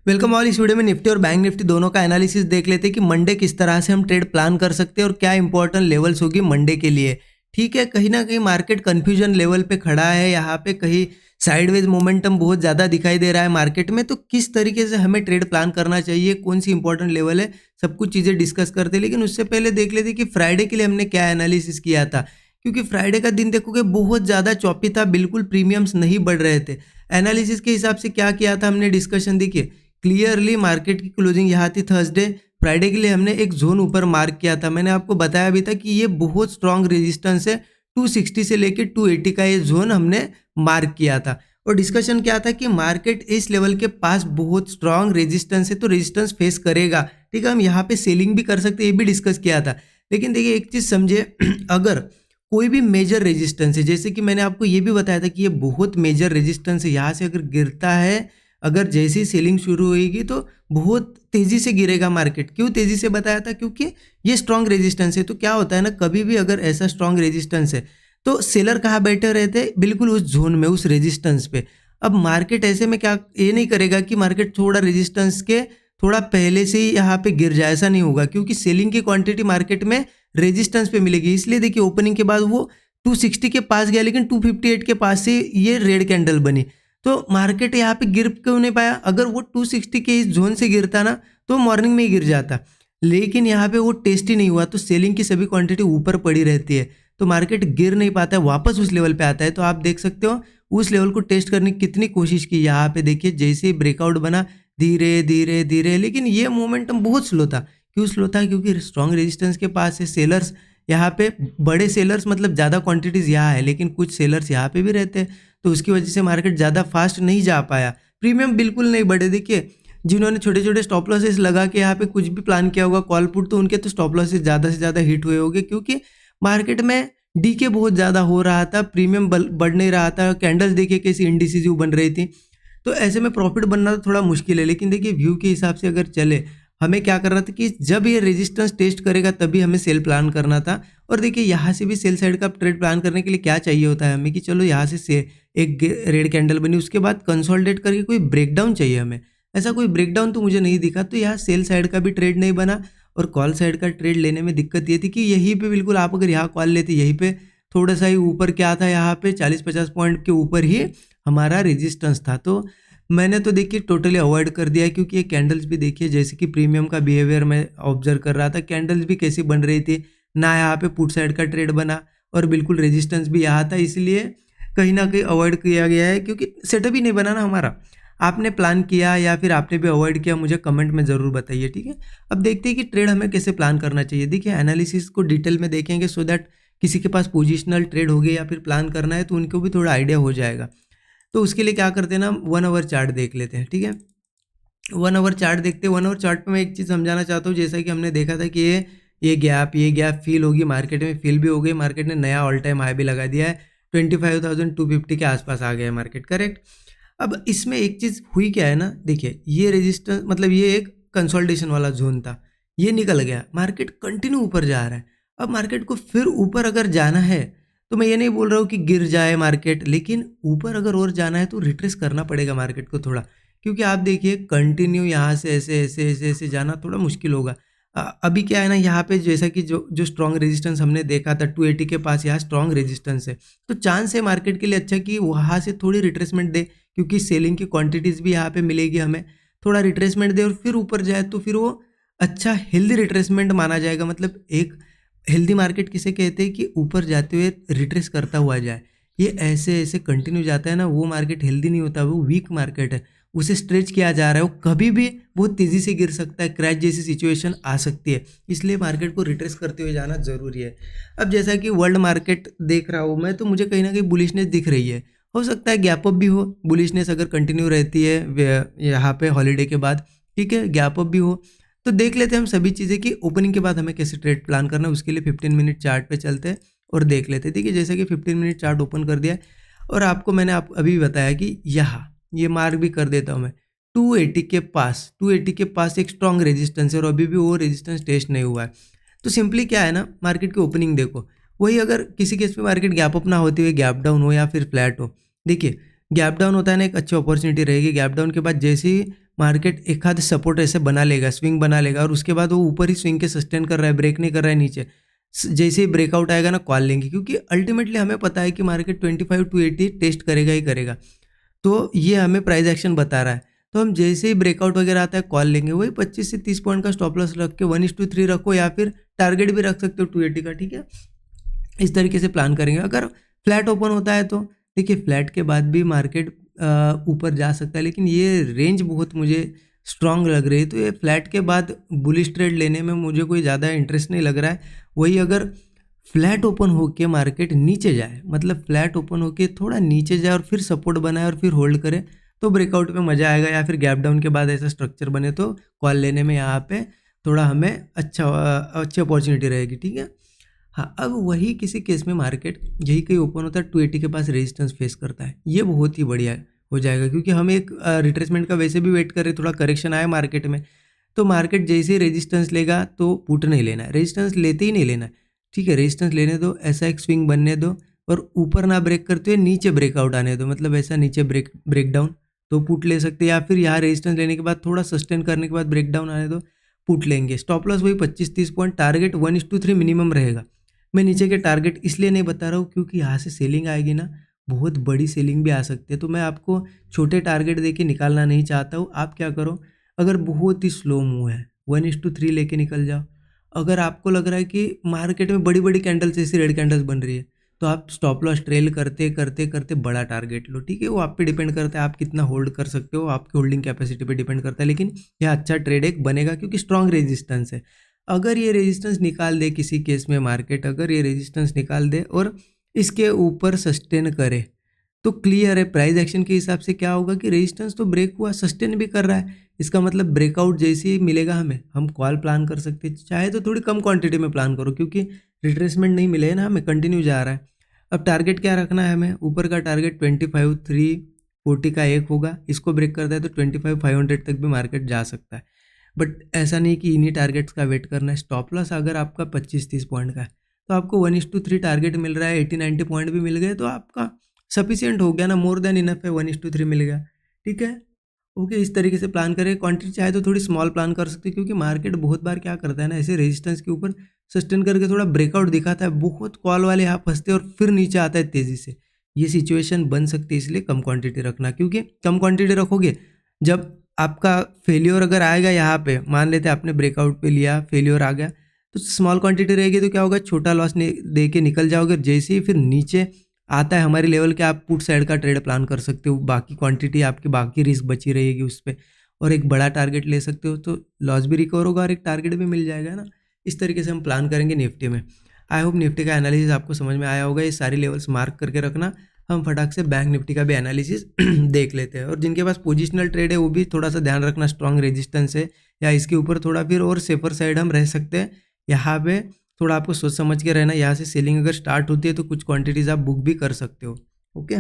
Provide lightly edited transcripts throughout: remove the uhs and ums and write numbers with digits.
Welcome all. इस video में Nifty और बैंक निफ्टी दोनों का एनालिसिस देख लेते हैं कि मंडे किस तरह से हम ट्रेड प्लान कर सकते हैं और क्या इंपॉर्टेंट लेवल्स होगी मंडे के लिए। ठीक है, कहीं ना कहीं मार्केट कंफ्यूजन लेवल पे खड़ा है, यहाँ पे कहीं साइडवेज मोमेंटम बहुत ज़्यादा दिखाई दे रहा है मार्केट में। तो किस तरीके से हमें ट्रेड प्लान करना चाहिए, कौन सी इंपॉर्टेंट लेवल है, सब कुछ चीज़ें डिस्कस करते हैं। लेकिन उससे पहले देख लेते कि फ्राइडे के लिए हमने क्या एनालिसिस किया था, क्योंकि फ्राइडे का दिन देखोगे बहुत ज़्यादा चौपी था, बिल्कुल प्रीमियम्स नहीं बढ़ रहे थे। एनालिसिस के हिसाब से क्या किया था हमने, डिस्कशन देखिए क्लियरली मार्केट की क्लोजिंग यहाँ थी थर्सडे। फ्राइडे के लिए हमने एक जोन ऊपर मार्क किया था, मैंने आपको बताया भी था कि ये बहुत स्ट्रांग रेजिस्टेंस है। 260 से लेकर 280 का ये जोन हमने मार्क किया था। और डिस्कशन क्या था कि मार्केट इस लेवल के पास बहुत स्ट्रांग रेजिस्टेंस है, तो रेजिस्टेंस फेस करेगा। ठीक है, हम यहाँ पे सेलिंग भी कर सकते हैं, ये भी डिस्कस किया था। लेकिन देखिए एक चीज़ समझे, अगर कोई भी मेजर रेजिस्टेंस है, जैसे कि मैंने आपको ये भी बताया था कि ये बहुत मेजर रेजिस्टेंस है, यहाँ से अगर गिरता है, अगर जैसी सेलिंग शुरू होएगी तो बहुत तेजी से गिरेगा मार्केट। क्यों तेजी से बताया था, क्योंकि ये स्ट्रांग रेजिस्टेंस है। तो क्या होता है ना, कभी भी अगर ऐसा स्ट्रांग रेजिस्टेंस है तो सेलर कहाँ बैठे रहते हैं, बिल्कुल उस जोन में, उस रेजिस्टेंस पे। अब मार्केट ऐसे में क्या ये नहीं करेगा कि मार्केट थोड़ा रेजिस्टेंस के थोड़ा पहले से ही यहाँ पे गिर जाए, ऐसा नहीं होगा, क्योंकि सेलिंग की क्वांटिटी मार्केट में रेजिस्टेंस पे मिलेगी। इसलिए देखिए ओपनिंग के बाद वो 260 के पास गया, लेकिन 258 के पास से ये रेड कैंडल बनी। तो मार्केट यहाँ पे गिर क्यों नहीं पाया? अगर वो 260 के इस जोन से गिरता ना तो मॉर्निंग में ही गिर जाता, लेकिन यहाँ पे वो टेस्ट ही नहीं हुआ, तो सेलिंग की सभी क्वांटिटी ऊपर पड़ी रहती है, तो मार्केट गिर नहीं पाता है, वापस उस लेवल पे आता है। तो आप देख सकते हो उस लेवल को टेस्ट करने की कितनी कोशिश की। यहाँ पे देखिए जैसे ही ब्रेकआउट बना, धीरे धीरे धीरे, लेकिन ये मोमेंटम बहुत स्लो था। क्यों स्लो था? क्योंकि स्ट्रॉन्ग रेजिस्टेंस के पास है सेलर्स, यहाँ पे बड़े सेलर्स, मतलब ज़्यादा क्वांटिटीज़ यहाँ है, लेकिन कुछ सेलर्स यहाँ पे भी रहते हैं, तो उसकी वजह से मार्केट ज़्यादा फास्ट नहीं जा पाया। प्रीमियम बिल्कुल नहीं बढ़े। देखिए जिन्होंने छोटे छोटे स्टॉप लॉसेस लगा के यहाँ पे कुछ भी प्लान किया होगा कॉल पुट, तो उनके तो स्टॉप लॉसेस ज़्यादा से ज़्यादा हिट हुए होंगे, क्योंकि मार्केट में डीके बहुत ज़्यादा हो रहा था, प्रीमियम बढ़ नहीं रहा था। कैंडल्स देखिए कैसी इंडिसिजिव बन रही थी, तो ऐसे में प्रॉफिट बनना तो थोड़ा मुश्किल है। लेकिन देखिए व्यू के हिसाब से अगर चले, हमें क्या करना था कि जब ये रेजिस्टेंस टेस्ट करेगा तभी हमें सेल प्लान करना था। और देखिए यहाँ से भी सेल साइड का ट्रेड प्लान करने के लिए क्या चाहिए होता है हमें, कि चलो यहाँ से एक रेड कैंडल बनी, उसके बाद कंसोलिडेट करके कोई ब्रेकडाउन चाहिए हमें। ऐसा कोई ब्रेकडाउन तो मुझे नहीं दिखा, तो यहाँ सेल साइड का भी ट्रेड नहीं बना। और कॉल साइड का ट्रेड लेने में दिक्कत ये थी कि यहीं पे बिल्कुल आप अगर यहाँ कॉल लेते, यहीं पे थोड़ा सा ही ऊपर क्या था, यहाँ पे 40-50 पॉइंट के ऊपर ही हमारा रेजिस्टेंस था। तो मैंने तो देखिए टोटली अवॉइड कर दिया, क्योंकि ये कैंडल्स भी देखिए जैसे कि प्रीमियम का बिहेवियर मैं ऑब्जर्व कर रहा था, कैंडल्स भी कैसी बन रही थी ना, यहाँ पे पुट साइड का ट्रेड बना और बिल्कुल रेजिस्टेंस भी यहाँ था। इसलिए कहीं ना कहीं अवॉइड किया गया है, क्योंकि सेटअप ही नहीं बना ना हमारा। आपने प्लान किया या फिर आपने भी अवॉइड किया, मुझे कमेंट में ज़रूर बताइए। ठीक है, अब देखते हैं कि ट्रेड हमें कैसे प्लान करना चाहिए। देखिए एनालिसिस को डिटेल में देखेंगे, सो दैट किसी के पास पोजिशनल ट्रेड हो गया या फिर प्लान करना है तो उनको भी थोड़ा आइडिया हो जाएगा। तो उसके लिए क्या करते हैं ना, 1 आवर चार्ट देख लेते हैं। ठीक है, 1 आवर चार्ट देखते हैं। 1 आवर चार्ट पे मैं एक चीज़ समझाना चाहता हूँ, जैसा कि हमने देखा था कि ये गैप फील होगी, मार्केट में फील भी हो गई, मार्केट ने नया ऑल टाइम हाई भी लगा दिया है, 25,250 के आसपास आ गया है मार्केट, करेक्ट। अब इसमें एक चीज़ हुई क्या है ना, देखिए ये रेजिस्टेंस, मतलब ये एक कंसोलिडेशन वाला जोन था, ये निकल गया, मार्केट कंटिन्यू ऊपर जा रहा है। अब मार्केट को फिर ऊपर अगर जाना है, तो मैं ये नहीं बोल रहा हूँ कि गिर जाए मार्केट, लेकिन ऊपर अगर और जाना है तो रिट्रेस करना पड़ेगा मार्केट को थोड़ा, क्योंकि आप देखिए कंटिन्यू यहाँ से ऐसे ऐसे ऐसे ऐसे जाना थोड़ा मुश्किल होगा। अभी क्या है ना, यहाँ पे जैसा कि जो जो स्ट्रॉन्ग रेजिस्टेंस हमने देखा था 280 के पास, यहाँ स्ट्रॉन्ग रेजिस्टेंस है, तो चांस है मार्केट के लिए अच्छा कि वहाँ से थोड़ी रिट्रेसमेंट दे, क्योंकि सेलिंग की क्वांटिटीज़ भी यहाँ पे मिलेगी हमें, थोड़ा रिट्रेसमेंट दे और फिर ऊपर जाए, तो फिर वो अच्छा हेल्दी रिट्रेसमेंट माना जाएगा। मतलब एक हेल्दी मार्केट किसे कहते हैं कि ऊपर जाते हुए रिट्रेस करता हुआ जाए। ये ऐसे ऐसे कंटिन्यू जाता है ना, वो मार्केट हेल्दी नहीं होता, वो वीक मार्केट है, उसे स्ट्रेच किया जा रहा है, वो कभी भी बहुत तेज़ी से गिर सकता है, क्रैश जैसी सिचुएशन आ सकती है, इसलिए मार्केट को रिट्रेस करते हुए जाना ज़रूरी है। अब जैसा कि वर्ल्ड मार्केट देख रहा हूँ मैं, तो मुझे कहीं ना कहीं बुलिशनेस दिख रही है, हो सकता है गैप अप भी हो, बुलिशनेस अगर कंटिन्यू रहती है यहाँ पे हॉलीडे के बाद, ठीक है, गैप अप भी हो। तो देख लेते हैं हम सभी चीज़ें कि ओपनिंग के बाद हमें कैसे ट्रेड प्लान करना है। उसके लिए 15 मिनट चार्ट पे चलते हैं और देख लेते हैं। देखिए जैसे कि 15 मिनट चार्ट ओपन कर दिया है, और आपको मैंने अभी बताया कि यहाँ ये मार्क भी कर देता हूँ मैं, 280 के पास एक स्ट्रॉन्ग रेजिस्टेंस है, और अभी भी वो रेजिस्टेंस टेस्ट नहीं हुआ है। तो सिंपली क्या है ना, मार्केट की ओपनिंग देखो, वही अगर किसी केस पे मार्केट गैप अप ना होते हुए गैप डाउन हो या फिर फ्लैट हो, देखिए गैप डाउन होता है ना, एक अच्छी अपॉर्चुनिटी रहेगी। गैप डाउन के बाद जैसे ही मार्केट एक आध सपोर्ट ऐसे बना लेगा, स्विंग बना लेगा और उसके बाद वो ऊपर ही स्विंग के सस्टेन कर रहा है, ब्रेक नहीं कर रहा है नीचे, जैसे ही ब्रेकआउट आएगा ना कॉल लेंगे, क्योंकि अल्टीमेटली हमें पता है कि मार्केट 25 टू 80 टेस्ट करेगा ही करेगा। तो ये हमें प्राइस एक्शन बता रहा है, तो हम जैसे ही ब्रेकआउट वगैरह आता है कॉल लेंगे। वही 25 से 30 पॉइंट का स्टॉप लॉस रख के 1:3 रखो, या फिर टारगेट भी रख सकते हो 280 का, ठीक है। इस तरीके से प्लान करेंगे। अगर फ्लैट ओपन होता है तो देखिए फ्लैट के बाद भी मार्केट ऊपर जा सकता है, लेकिन ये रेंज बहुत मुझे स्ट्रांग लग रही है, तो ये फ्लैट के बाद बुलिश ट्रेड लेने में मुझे कोई ज़्यादा इंटरेस्ट नहीं लग रहा है। वही अगर फ्लैट ओपन होके मार्केट नीचे जाए, मतलब फ्लैट ओपन होके थोड़ा नीचे जाए और फिर सपोर्ट बनाए और फिर होल्ड करे, तो ब्रेकआउट में मज़ा आएगा, या फिर गैप डाउन के बाद ऐसा स्ट्रक्चर बने तो कॉल लेने में यहाँ पे थोड़ा हमें अच्छी अपॉर्चुनिटी रहेगी, ठीक है। हाँ, अब वही किसी केस में मार्केट यही कहीं ओपन होता है 280 के पास रेजिस्टेंस फेस करता है, ये बहुत ही बढ़िया हो जाएगा, क्योंकि हम एक रिट्रेसमेंट का वैसे भी वेट कर रहे, थोड़ा करेक्शन आया मार्केट में, तो मार्केट जैसे ही रेजिस्टेंस लेगा तो पुट नहीं लेना है, रेजिस्टेंस लेते ही नहीं लेना है, ठीक है। रेजिस्टेंस लेने दो, ऐसा एक स्विंग बनने दो और ऊपर ना ब्रेक करते हुए नीचे ब्रेकआउट आने दो, मतलब ऐसा नीचे ब्रेक डाउन, तो पुट ले सकते हैं, या फिर यहाँ रेजिस्टेंस लेने के बाद थोड़ा सस्टेन करने के बाद ब्रेक डाउन आने दो, पुट लेंगे। स्टॉप लॉस वही 25-30 पॉइंट, टारगेट 1:3 मिनिमम रहेगा। मैं नीचे के टारगेट इसलिए नहीं बता रहा हूँ क्योंकि यहाँ से सेलिंग आएगी ना, बहुत बड़ी सेलिंग भी आ सकती है, तो मैं आपको छोटे टारगेट देके निकालना नहीं चाहता हूँ। आप क्या करो, अगर बहुत ही स्लो मूव है 1:3 लेके निकल जाओ। अगर आपको लग रहा है कि मार्केट में बड़ी बड़ी कैंडल्स ऐसी रेड कैंडल्स बन रही है, तो आप स्टॉप लॉस ट्रेल करते करते करते बड़ा टारगेट लो, ठीक है। वो आप पे डिपेंड करता है आप कितना होल्ड कर सकते हो, आपकी होल्डिंग कैपेसिटी पे डिपेंड करता है, लेकिन यह अच्छा ट्रेड एक बनेगा क्योंकि स्ट्रॉन्ग रेजिस्टेंस है। अगर ये रेजिस्टेंस निकाल दे किसी केस में मार्केट, अगर ये रेजिस्टेंस निकाल दे और इसके ऊपर सस्टेन करे, तो क्लियर है प्राइस एक्शन के हिसाब से क्या होगा कि रेजिस्टेंस तो ब्रेक हुआ, सस्टेन भी कर रहा है, इसका मतलब ब्रेकआउट जैसे ही मिलेगा हमें, हम कॉल प्लान कर सकते हैं। चाहे तो थोड़ी कम क्वांटिटी में प्लान करो, क्योंकि रिट्रेसमेंट नहीं मिले ना हमें, कंटिन्यू जा रहा है। अब टारगेट क्या रखना है हमें, ऊपर का टारगेट 25,340 का एक होगा, इसको ब्रेक करता है तो 25,500 तक भी मार्केट जा सकता है। बट ऐसा नहीं कि इन्हीं टारगेट्स का वेट करना है। स्टॉप लॉस अगर आपका 25-30 पॉइंट का है, तो आपको 1:3 टारगेट मिल रहा है, 80-90 पॉइंट भी मिल गए तो आपका सफिशियंट हो गया ना, मोर देन इनफ है, 1:3 मिल गया, ठीक है। ओके, इस तरीके से प्लान करें। क्वांटिटी चाहे तो थोड़ी स्मॉल प्लान कर सकते हैं, क्योंकि मार्केट बहुत बार क्या करता है ना, ऐसे रेजिस्टेंस के ऊपर सस्टेन करके थोड़ा ब्रेकआउट दिखाता है, बहुत कॉल वाले यहाँ फंसते हैं और फिर नीचे आता है तेज़ी से। ये सिचुएशन बन सकती है, इसलिए कम क्वांटिटी रखना, क्योंकि कम क्वांटिटी रखोगे, जब आपका फेलियर अगर आएगा यहाँ पे, मान लेते हैं आपने ब्रेकआउट पे लिया, फेलियर आ गया, तो स्मॉल क्वांटिटी रहेगी तो क्या होगा, छोटा लॉस दे के निकल जाओगे। जैसे ही फिर नीचे आता है हमारी लेवल के, आप पुट साइड का ट्रेड प्लान कर सकते हो, बाकी क्वांटिटी आपकी बाकी रिस्क बची रहेगी उस पर, और एक बड़ा टारगेट ले सकते हो, तो लॉस भी रिकवर होगा और एक टारगेट भी मिल जाएगा ना। इस तरीके से हम प्लान करेंगे निफ्टी में। आई होप निफ्टी का एनालिसिस आपको समझ में आया होगा। ये सारी लेवल्स मार्क करके रखना, हम फटाक से बैंक निफ्टी का भी एनालिसिस देख लेते हैं। और जिनके पास पोजिशनल ट्रेड है वो भी थोड़ा सा ध्यान रखना, स्ट्रॉन्ग रेजिस्टेंस है या इसके ऊपर थोड़ा फिर और सेफर साइड हम रह सकते हैं। यहाँ पे थोड़ा आपको सोच समझ के रहना, यहाँ से सेलिंग अगर स्टार्ट होती है तो कुछ क्वांटिटीज़ आप बुक भी कर सकते हो। ओके,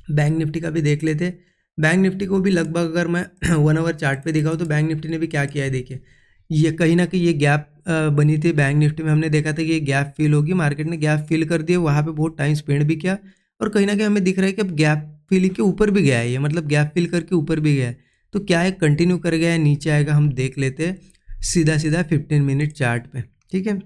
बैंक निफ्टी का भी देख लेते हैं। बैंक निफ्टी को भी लगभग अगर मैं 1 आवर चार्ट पे दिखाऊँ तो बैंक निफ्टी ने भी क्या किया है, देखिए ये कहीं ना कहीं ये गैप बनी थी बैंक निफ्टी में, हमने देखा था कि ये गैप फिल होगी, मार्केट ने गैप फिल कर दिया, वहाँ पे बहुत टाइम स्पेंड भी किया, और कहीं ना कहीं हमें दिख रहा है कि अब गैप फिल के ऊपर भी गया है ये, मतलब गैप फिल करके ऊपर भी गया है, तो क्या है कंटिन्यू कर गया है, नीचे आएगा, हम देख लेते हैं सीधा सीधा 15 मिनट चार्ट पे, ठीक है।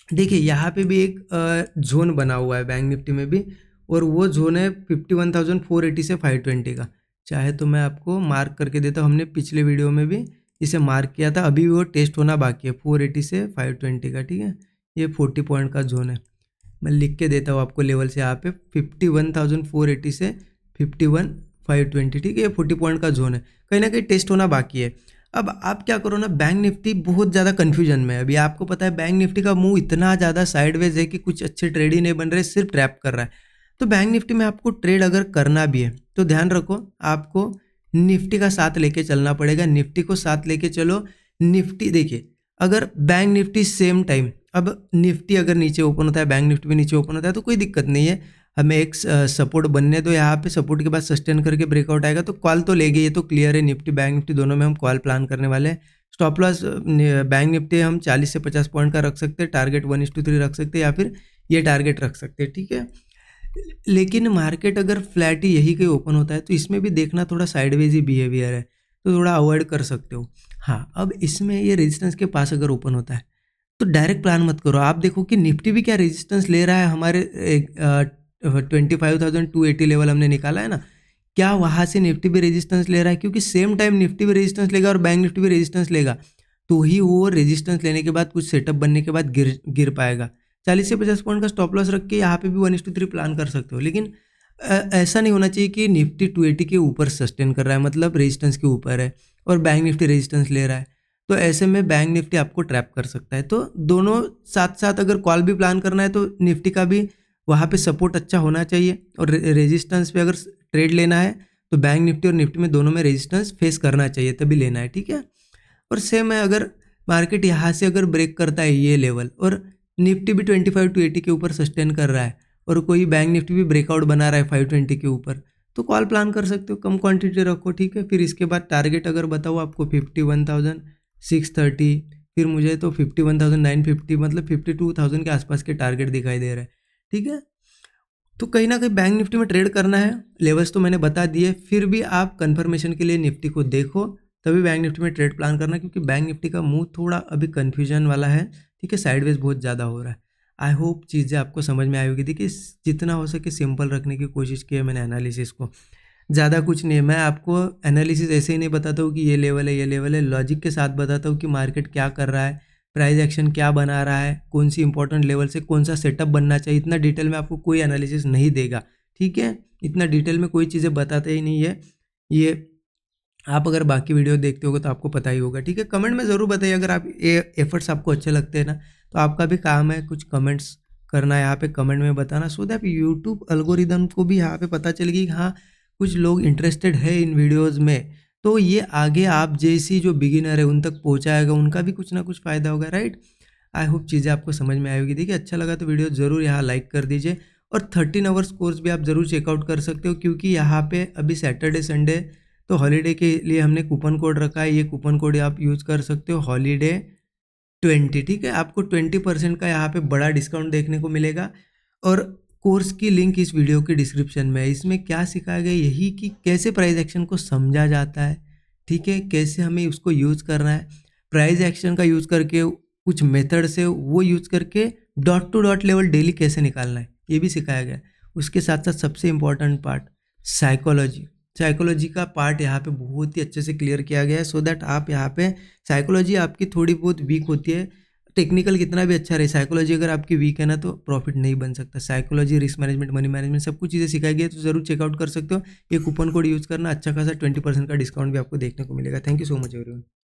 देखिए यहाँ पे भी एक जोन बना हुआ है बैंक निफ्टी में भी, और वो जोन है 51,480 से 520 का। चाहे तो मैं आपको मार्क करके देता हूँ, हमने पिछले वीडियो में भी इसे मार्क किया था, अभी वो टेस्ट होना बाकी है 480 से 520 का, ठीक है। ये 40 पॉइंट का जोन है, मैं लिख के देता हूँ आपको लेवल से, यहाँ पे 51,480 से 51,520, ठीक है। ये 40 पॉइंट का जोन है, कहीं ना कहीं टेस्ट होना बाकी है। अब आप क्या करो ना, बैंक निफ्टी बहुत ज़्यादा कन्फ्यूजन में है अभी, आपको पता है बैंक निफ्टी का मूव इतना ज़्यादा साइडवेज है कि कुछ अच्छे ट्रेड ही नहीं बन रहे, सिर्फ ट्रैप कर रहा है। तो बैंक निफ्टी में आपको ट्रेड अगर करना भी है तो ध्यान रखो, आपको निफ्टी का साथ लेके चलना पड़ेगा, निफ्टी को साथ लेके चलो। निफ्टी देखिए, अगर बैंक निफ्टी सेम टाइम, अब निफ्टी अगर नीचे ओपन होता है, बैंक निफ्टी भी नीचे ओपन होता है, तो कोई दिक्कत नहीं है, हमें एक सपोर्ट बनने दो, यहाँ पे सपोर्ट के बाद सस्टेन करके ब्रेकआउट आएगा तो कॉल तो लेंगे, ये तो क्लियर है। निफ्टी बैंक निफ्टी दोनों में हम कॉल प्लान करने वाले हैं। स्टॉप लॉस बैंक निफ्टी हम 40 से 50 पॉइंट का रख सकते हैं, टारगेट 1:3 रख सकते हैं, या फिर ये टारगेट रख सकते हैं, ठीक है। लेकिन मार्केट अगर फ्लैट ही यही कहीं ओपन होता है तो इसमें भी देखना थोड़ा साइडवेज ही बिहेवियर है, तो थोड़ा अवॉइड कर सकते हो। हाँ, अब इसमें ये रेजिस्टेंस के पास अगर ओपन होता है तो डायरेक्ट प्लान मत करो। आप देखो कि निफ्टी भी क्या रेजिस्टेंस ले रहा है, हमारे 25,280 लेवल हमने निकाला है ना, क्या वहाँ से निफ्टी भी रेजिस्टेंस ले रहा है? क्योंकि सेम टाइम निफ्टी भी रेजिस्टेंस लेगा और बैंक निफ्टी भी रेजिस्टेंस लेगा, तो ही वो रेजिस्टेंस लेने के बाद कुछ सेटअप बनने के बाद गिर पाएगा। 40 से 50 पॉइंट का स्टॉप लॉस रख के यहाँ पे भी 1:3 प्लान कर सकते हो। लेकिन ऐसा नहीं होना चाहिए कि निफ्टी 280 के ऊपर सस्टेन कर रहा है, मतलब रेजिस्टेंस के ऊपर है, और बैंक निफ्टी रेजिस्टेंस ले रहा है, तो ऐसे में बैंक निफ्टी आपको ट्रैप कर सकता है। तो दोनों साथ साथ अगर कॉल भी प्लान करना है तो निफ्टी का भी वहाँ पे सपोर्ट अच्छा होना चाहिए, और रेजिस्टेंस पे अगर ट्रेड लेना है तो बैंक निफ्टी और निफ्टी में दोनों में रेजिस्टेंस फेस करना चाहिए तभी लेना है, ठीक है। और सेम है, अगर मार्केट यहाँ से अगर ब्रेक करता है ये लेवल और निफ्टी भी 25-80 के ऊपर सस्टेन कर रहा है और कोई बैंक निफ्टी भी ब्रेकआउट बना रहा है 520 के ऊपर, तो कॉल प्लान कर सकते हो, कम क्वांटिटी रखो, ठीक है। फिर इसके बाद टारगेट अगर बताओ आपको 51,630, फिर मुझे तो 51,950, मतलब 52,000 के आसपास के टारगेट दिखाई दे रहे हैं, ठीक है। तो कहीं ना कहीं बैंक निफ्टी में ट्रेड करना है, लेवल्स तो मैंने बता दिए, फिर भी आप कंफर्मेशन के लिए निफ्टी को देखो, तभी बैंक निफ्टी में ट्रेड प्लान करना, क्योंकि बैंक निफ्टी का मूव थोड़ा अभी कन्फ्यूजन वाला है, ठीक है, साइडवेज बहुत ज़्यादा हो रहा है। आई होप चीज़ें आपको समझ में आई होगी। देखिए, जितना हो सके सिंपल रखने की कोशिश की है मैंने एनालिसिस को, ज़्यादा कुछ नहीं है। मैं आपको एनालिसिस ऐसे ही नहीं बताता हूँ कि ये लेवल है ये लेवल है, लॉजिक के साथ बताता हूँ कि मार्केट क्या कर रहा है, प्राइस एक्शन क्या बना रहा है, कौन सी इंपॉर्टेंट लेवल से कौन सा सेटअप बनना चाहिए। इतना डिटेल में आपको कोई एनालिसिस नहीं देगा, ठीक है, इतना डिटेल में कोई चीज़ें बताते ही नहीं है। ये आप अगर बाकी वीडियो देखते होगे तो आपको पता ही होगा, ठीक है। कमेंट में ज़रूर बताइए अगर आप ये एफर्ट्स आपको अच्छे लगते हैं ना, तो आपका भी काम है कुछ कमेंट्स करना, यहाँ पे कमेंट में बताना, सो दैट यूट्यूब एल्गोरिदम को भी यहाँ पे पता चलेगी कि हाँ कुछ लोग इंटरेस्टेड है इन वीडियोज़ में, तो ये आगे आप जैसी जो बिगिनर है उन तक पहुँचाएगा, उनका भी कुछ ना कुछ फ़ायदा होगा, राइट। आई होप चीज़ें आपको समझ में आएगी। देखिए, अच्छा लगा तो वीडियो ज़रूर यहाँ लाइक कर दीजिए, और 13 आवर्स कोर्स भी आप ज़रूर चेकआउट कर सकते हो, क्योंकि यहाँ पे अभी सैटरडे संडे तो हॉलीडे के लिए हमने कूपन कोड रखा है, ये कूपन कोड आप यूज़ कर सकते हो holiday20, ठीक है। आपको 20% का यहाँ पे बड़ा डिस्काउंट देखने को मिलेगा, और कोर्स की लिंक इस वीडियो के डिस्क्रिप्शन में है। इसमें क्या सिखाया गया, यही कि कैसे प्राइस एक्शन को समझा जाता है, ठीक है, कैसे हमें उसको यूज़ करना है, प्राइस एक्शन का यूज़ करके कुछ मेथड से वो यूज़ करके dot to dot level daily कैसे निकालना है, ये भी सिखाया गया है। उसके साथ साथ सबसे इम्पॉर्टेंट पार्ट साइकोलॉजी का पार्ट यहाँ पे बहुत ही अच्छे से क्लियर किया गया है, सो दैट आप यहाँ पे साइकोलॉजी आपकी थोड़ी बहुत वीक होती है, टेक्निकल कितना भी अच्छा रहे, साइकोलॉजी अगर आपकी वीक है ना तो प्रॉफिट नहीं बन सकता। Psychology, risk management, money management, सब कुछ चीज़ें सिखाई गई है, तो जरूर चेकआउट कर सकते हो। ये कूपन कोड यूज़ करना, अच्छा खासा 20% का डिस्काउंट भी आपको देखने को मिलेगा। Thank you so much everyone.